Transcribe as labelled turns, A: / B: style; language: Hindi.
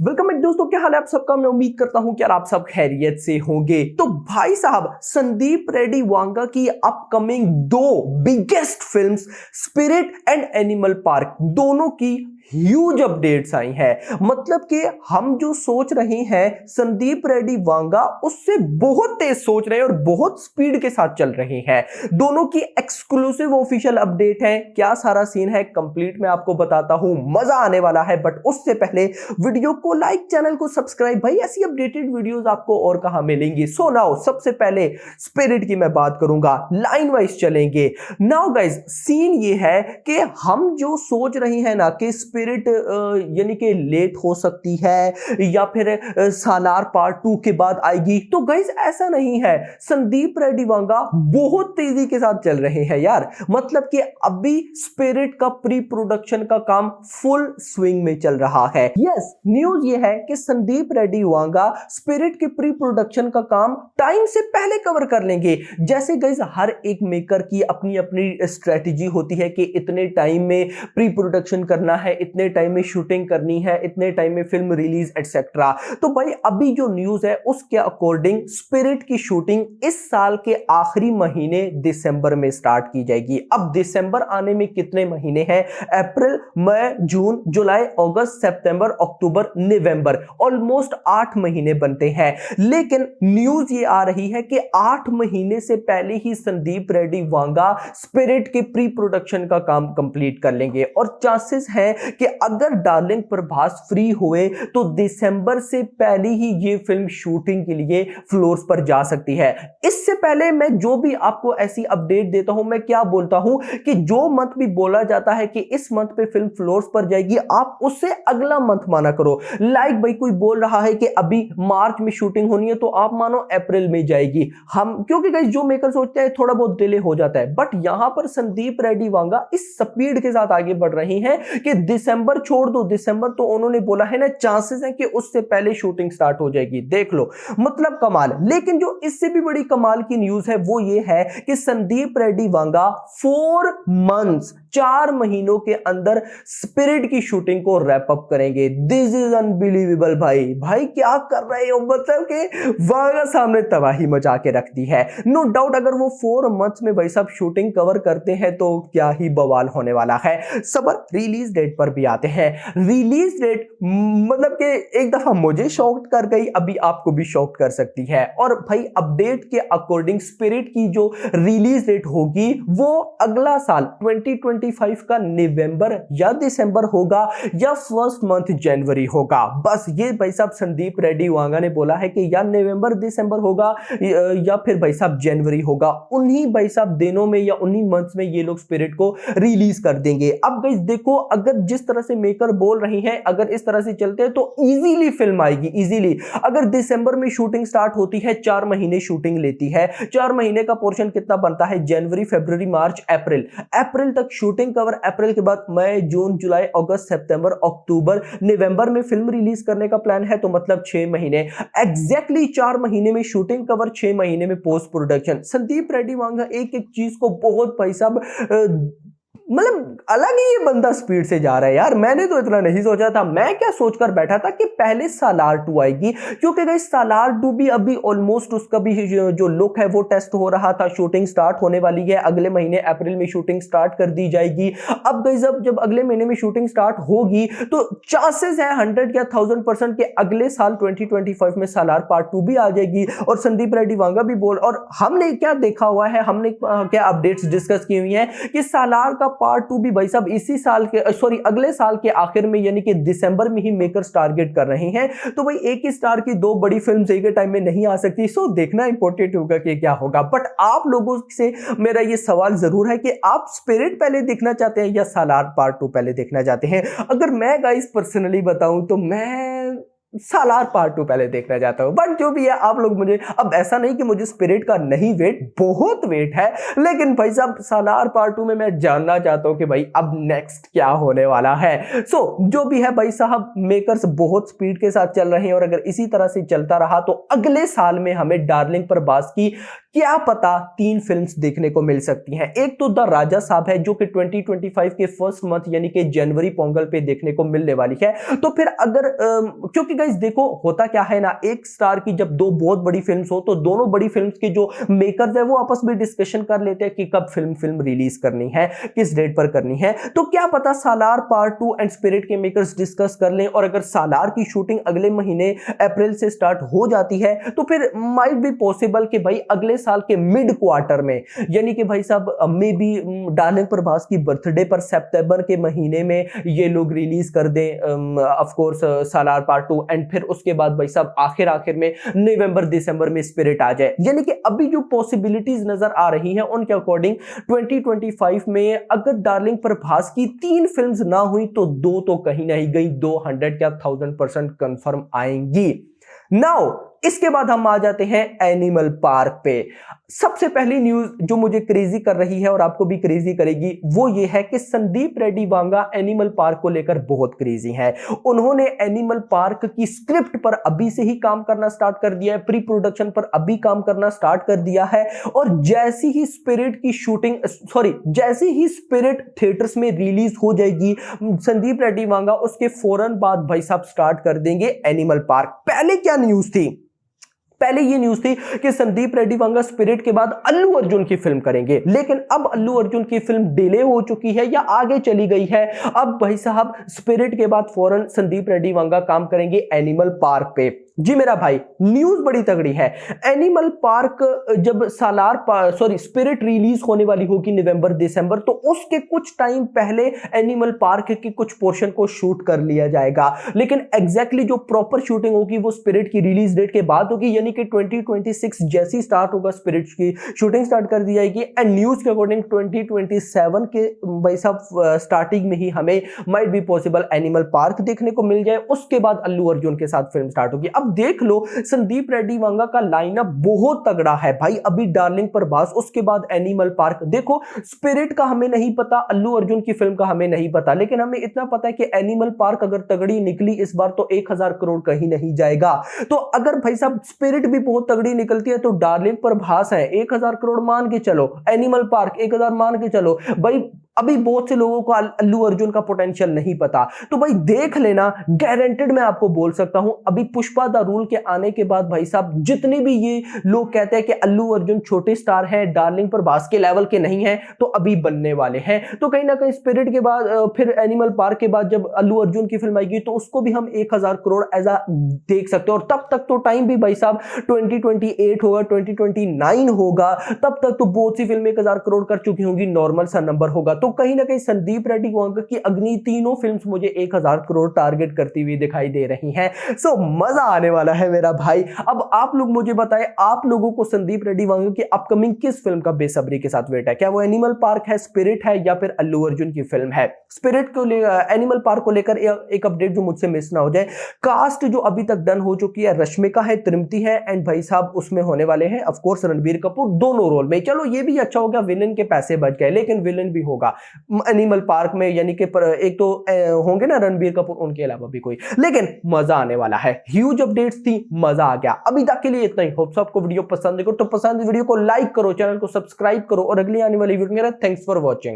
A: वेलकम बैक दोस्तों, क्या हाल है आप सबका। मैं उम्मीद करता हूं कि यार आप सब खैरियत से होंगे। तो भाई साहब, संदीप रेड्डी वांगा की अपकमिंग दो biggest films spirit and animal park दोनों की ह्यूज अपडेट्स आई हैं। मतलब कि हम जो सोच रहे हैं संदीप रेड्डी वांगा उससे बहुत तेज सोच रहे हैं और बहुत स्पीड के साथ चल रहे हैं। दोनों की एक्सक्लूसिव ऑफिशियल अपडेट है। क्या सारा सीन है कंप्लीट मैं आपको बताता हूं, मजा आने वाला है। बट उससे पहले वीडियो को लाइक, चैनल को सब्सक्राइब। भाई ऐसी अपडेटेड वीडियोस आपको और कहां मिलेंगी। सो नाउ सबसे पहले स्पिरिट की मैं बात करूंगा, लाइन वाइज चलेंगे। नाउ गाइस, सीन ये है कि हम जो सोच रहे हैं ना कि स्पिरिट यानी कि लेट हो सकती है या फिर सालार पार्ट 2 के बाद आएगी, तो गाइस ऐसा नहीं है। संदीप रेड्डी वांगा बहुत तेजी के साथ चल रहे हैं यार। मतलब कि अभी स्पिरिट का प्री प्रोडक्शन का काम फुल स्विंग में चल रहा है। यस, न्यूज ये है कि संदीप रेड्डी वांगा स्पिरिट के प्री प्रोडक्शन का काम टाइम से पहले कवर कर लेंगे। जैसे गाइस हर एक मेकर की अपनी अपनी स्ट्रेटजी होती है कि इतने टाइम में प्री प्रोडक्शन करना है, इतने टाइम में शूटिंग करनी है, इतने टाइम में फिल्म रिलीज एटसेट्रा। तो भाई अभी जो न्यूज है उसके अकॉर्डिंग स्पिरिट की शूटिंग इस साल के आखिरी महीने दिसंबर में स्टार्ट की जाएगी। अब दिसंबर आने में कितने महीने हैं? अप्रैल, मई, जून, जुलाई, अगस्त, सितंबर, अक्टूबर, नवंबर, ऑलमोस्ट 8 महीने बनते हैं। लेकिन न्यूज ये आ रही है कि 8 महीने से पहले ही संदीप रेड्डी वांगा स्पिरिट के प्री प्रोडक्शन का काम कंप्लीट कर लेंगे और चांसेस है कि अगर डार्लिंग प्रभास फ्री हुए तो दिसंबर से पहले ही ये फिल्म शूटिंग के लिए फ्लोर्स पर जा सकती है। इससे पहले मैं जो भी आपको ऐसी अपडेट देता हूं, मैं क्या बोलता हूं कि जो मंथ भी बोला जाता है कि इस मंथ पे फिल्म फ्लोर्स पर जाएगी, आप उससे अगला मंथ माना करो। लाइक भाई कोई बोल रहा है कि अभी मार्च में शूटिंग होनी है तो आप मानो अप्रैल में जाएगी। हम क्योंकि गाइस जो मेकर सोचते हैं थोड़ा बहुत डिले हो जाता है, बट यहां पर संदीप रेड्डी वांगा इस स्पीड के साथ आगे बढ़ रही हैं कि दिसंबर छोड़ दो, दिसंबर तो उन्होंने बोला है ना, चांसेस है कि उससे पहले शूटिंग स्टार्ट हो जाएगी। देख लो, मतलब कमाल। लेकिन जो इससे भी बड़ी कमाल की न्यूज है वो ये है कि संदीप रेड्डी वांगा 4 मंथ्स 4 महीनों के अंदर स्पिरिट की शूटिंग को रैप अप करेंगे। This is unbelievable. भाई क्या कर रहे हो, मतलब कि वांगा सामने तबाही मचा के रख दी है। नो डाउट अगर वो 4 मंथ्स में भाई साहब शूटिंग कवर करते हैं तो क्या ही बवाल होने वाला है। सबर रिलीज डेट पर भी आते हैं। रिलीज डेट मतलब कि एक दफा मुझे शॉक्ड कर गई, अभी आपको भी शॉक्ड कर सकती है। और भाई अपडेट के अकॉर्डिंग स्पिरिट की जो रिलीज डेट होगी वो अगला साल 2025 का नवंबर या दिसंबर होगा या फर्स्ट मंथ जनवरी होगा। बस ये भाई साहब संदीप रेड्डी वांगा ने बोला है कि या नवंबर दिसंबर होगा या फिर भाई साहब जनवरी होगा। उन्हीं भाई साहब दिनों में या उन्हीं मंथ्स में ये लोग स्पिरिट को रिलीज कर देंगे। अब गाइस देखो, अगर जिस तरह से मेकर बोल रही हैं, अगर इस तरह से चलते हैं तो इजीली फिल्म आएगी, इजीली। अगर दिसंबर में शूटिंग स्टार्ट होती है, 4 महीने शूटिंग लेती है, 4 महीने का पोर्शन कितना बनता है? जनवरी, फरवरी, मार्च, अप्रैल तक शूटिंग कवर। अप्रैल के बाद मई, जून, जुलाई, अगस्त, सितंबर, अक्टूबर, नवंबर में फिल्म रिलीज करने का प्लान है। तो मतलब 6 महीने एग्जैक्टली, 4 महीने में शूटिंग कवर, 6 महीने में पोस्ट प्रोडक्शन। संदीप रेड्डी वांगा एक एक चीज को बहुत भाई साहब मतलब अलग ही ये बंदा स्पीड से जा रहा है यार। मैंने तो इतना नहीं सोचा था। मैं क्या सोचकर बैठा था कि पहले सालार 2 आएगी, क्योंकि गाइस सालार 2 भी अभी ऑलमोस्ट उसका भी जो लुक है वो टेस्ट हो रहा था। शूटिंग स्टार्ट होने वाली है अगले महीने, अप्रैल में शूटिंग स्टार्ट कर दी जाएगी। अब गाइस जब अगले महीने में शूटिंग स्टार्ट होगी तो चांसेस है 100 या 1000% के अगले साल 2025 में सालार पार्ट 2 भी आ जाएगी। और संदीप रेड्डी वांगा भी बोल, और हमने क्या देखा हुआ है, हमने क्या अपडेट्स डिस्कस की हुई है कि सालार का पार्ट 2 भी भाई साहब इसी साल के अगले साल के आखिर में यानी कि दिसंबर में ही मेकर्स टारगेट कर रहे हैं। तो भाई एक ही स्टार की 2 बड़ी फिल्म्स एक ही टाइम में नहीं आ सकती। सो देखना इंपॉर्टेंट होगा कि क्या होगा। बट आप लोगों से मेरा ये सवाल जरूर है कि आप स्पिरिट पहले देखना चाहते हैं या सालार पार्ट 2 पहले देखना चाहते हैं? अगर मैं गाइस पर्सनली बताऊं तो मैं सालार पार्ट 2 पहले देखना चाहता हूं। बट जो भी है आप लोग मुझे, अब ऐसा नहीं कि मुझे स्पिरिट का नहीं वेट, बहुत वेट है, लेकिन भाई साहब सालार पार्ट 2 में मैं जानना चाहता हूं कि भाई अब नेक्स्ट क्या होने वाला है। सो जो भी है भाई साहब, मेकर्स बहुत स्पीड के साथ चल रहे हैं और अगर इसी तरह से चलता रहा तो अगले साल में हमें डार्लिंग प्रभास की क्या पता 3 फिल्म्स देखने को मिल सकती हैं। एक तो द राजा साहब है जो कि 2025 के फर्स्ट मंथ यानी कि जनवरी पोंगल पे देखने को मिलने वाली है। तो फिर अगर क्योंकि गाइस देखो होता क्या है ना, एक स्टार की जब दो बहुत बड़ी फिल्म्स हो तो दोनों बड़ी फिल्म्स के जो मेकर्स है वो आपस में डिस्कशन कर लेते हैं कि कब फिल्म रिलीज करनी है, किस डेट पर करनी है। तो क्या पता सालार पार्ट 2 एंड स्पिरिट के मेकर्स डिस्कस कर लें, और अगर सालार की शूटिंग अगले महीने अप्रैल से स्टार्ट हो जाती है तो फिर माइट बी पॉसिबल कि भाई अगले साल के मिड क्वार्टर में, यानी कि भाई साहब मे बी डार्लिंग प्रभास की बर्थडे पर सितंबर के महीने में ये लोग रिलीज कर दें of course Salaar part 2, and फिर उसके बाद भाई साहब आखिर में नवंबर दिसंबर में स्पिरिट आ जाए। यानी कि अभी जो पॉसिबिलिटीज नजर आ रही हैं उनके अकॉर्डिंग 2025 में अगर डार्लिंग प्रभास की 3 फिल्म्स ना हुई तो 2 तो कहीं नहीं गई, 200 क्या 1000% कंफर्म आएंगी। नाउ इसके बाद हम आ जाते हैं एनिमल पार्क पे। सबसे पहली न्यूज जो मुझे क्रेजी कर रही है और आपको भी क्रेजी करेगी वो ये है कि संदीप रेड्डी वांगा एनिमल पार्क को लेकर बहुत क्रेजी है। उन्होंने एनिमल पार्क की स्क्रिप्ट पर अभी से ही काम करना स्टार्ट कर दिया है, प्री प्रोडक्शन पर अभी काम करना स्टार्ट कर दिया है, और जैसी ही स्पिरिट थिएटर्स में रिलीज हो जाएगी संदीप रेड्डी वांगा उसके फौरन बाद भाई साहब स्टार्ट कर देंगे एनिमल पार्क। पहले क्या न्यूज थी? पहले ये न्यूज थी कि संदीप रेड्डी वांगा स्पिरिट के बाद अल्लू अर्जुन की फिल्म करेंगे, लेकिन अब अल्लू अर्जुन की फिल्म डिले हो चुकी है या आगे चली गई है। अब भाई साहब स्पिरिट के बाद फौरन संदीप रेड्डी वांगा काम करेंगे एनिमल पार्क पे। जी मेरा भाई न्यूज बड़ी तगड़ी है। एनिमल पार्क जब स्पिरिट रिलीज होने वाली होगी नवंबर दिसंबर, तो उसके कुछ टाइम पहले एनिमल पार्क के कुछ पोर्शन को शूट कर लिया जाएगा, लेकिन एग्जैक्टली जो प्रॉपर शूटिंग होगी वो स्पिरिट की रिलीज डेट के बाद होगी, यानी कि 2026 जैसी स्टार्ट होगा स्पिरिट की शूटिंग स्टार्ट कर दी जाएगी। एंड न्यूज के अकॉर्डिंग 2027 के भाई साहब स्टार्टिंग में ही हमें might be possible animal park देखने को मिल जाए, उसके बाद अल्लू अर्जुन के साथ फिल्म स्टार्ट होगी। अब देख लो संदीप रेड्डी वांगा का लाइनअप बहुत तगड़ा है भाई। अभी डार्लिंग प्रभास, उसके बाद एनिमल पार्क। देखो स्पिरिट का हमें नहीं पता, अल्लू अर्जुन की फिल्म का हमें नहीं पता, लेकिन हमें इतना पता है कि एनिमल पार्क अगर तगड़ी निकली इस बार तो 1000 करोड़ कहीं नहीं जाएगा। तो अगर भाई साहब स्पिरिट भी बहुत तगड़ी निकलती है तो डार्लिंग प्रभास है 1000 करोड़ मान के चलो, एनिमल पार्क 1000 मान के चलो भाई। अभी बहुत से लोगों को अल्लू अर्जुन का पोटेंशियल नहीं पता, तो भाई देख लेना, गारंटेड मैं आपको बोल सकता हूं अभी पुष्पा द रूल के आने के बाद भाई साहब जितने भी ये लोग कहते हैं कि अल्लू अर्जुन छोटे स्टार हैं, डार्लिंग प्रभास के लेवल के नहीं हैं, तो अभी बनने वाले हैं। तो कहीं ना कहीं स्पिरिट के बाद फिर एनिमल पार्क के बाद जब अल्लू अर्जुन की फिल्म आएगी तो उसको भी हम 1000 करोड़ ऐसा देख सकते हैं। और तब तक तो टाइम भी भाई साहब 2028 होगा, 2029 होगा, तब तक तो बहुत सी फिल्में 1000 करोड़ कर चुकी होंगी, नॉर्मल सा नंबर होगा। तो कहीं ना कहीं संदीप रेड्डी वांगा की अग्नि तीनों फिल्म्स मुझे 1000 करोड़ टारगेट करती हुई दिखाई दे रही हैं। सो मजा आने वाला है मेरा भाई। अब आप लोग मुझे बताएं, आप लोगों को संदीप रेड्डी वांगा की अपकमिंग किस फिल्म का बेसब्री के साथ वेट है? क्या वो एनिमल पार्क है, स्पिरिट है, या फिर अल्लू अर्जुन की फिल्म है? स्पिरिट को एनिमल पार्क को लेकर एक अपडेट जो मुझसे मिस ना हो जाए, कास्ट जो अभी तक डन हो चुकी है, रश्मिका है, तृप्ति है, एंड भाई साहब उसमें होने वाले हैं ऑफ कोर्स रणबीर कपूर दोनों रोल में। चलो ये भी अच्छा हो गया, विलन के पैसे बच गए, लेकिन विलन भी होगा एनिमल पार्क में, यानी कि एक तो होंगे ना रणबीर कपूर, उनके अलावा भी कोई, लेकिन मजा आने वाला है। ह्यूज अपडेट्स थी, मजा आ गया। अभी तक के लिए इतना ही। होप आपको वीडियो पसंद है तो पसंद वीडियो को लाइक करो, चैनल को सब्सक्राइब करो, और अगली आने वाली वीडियो मेरा थैंक्स फॉर वॉचिंग।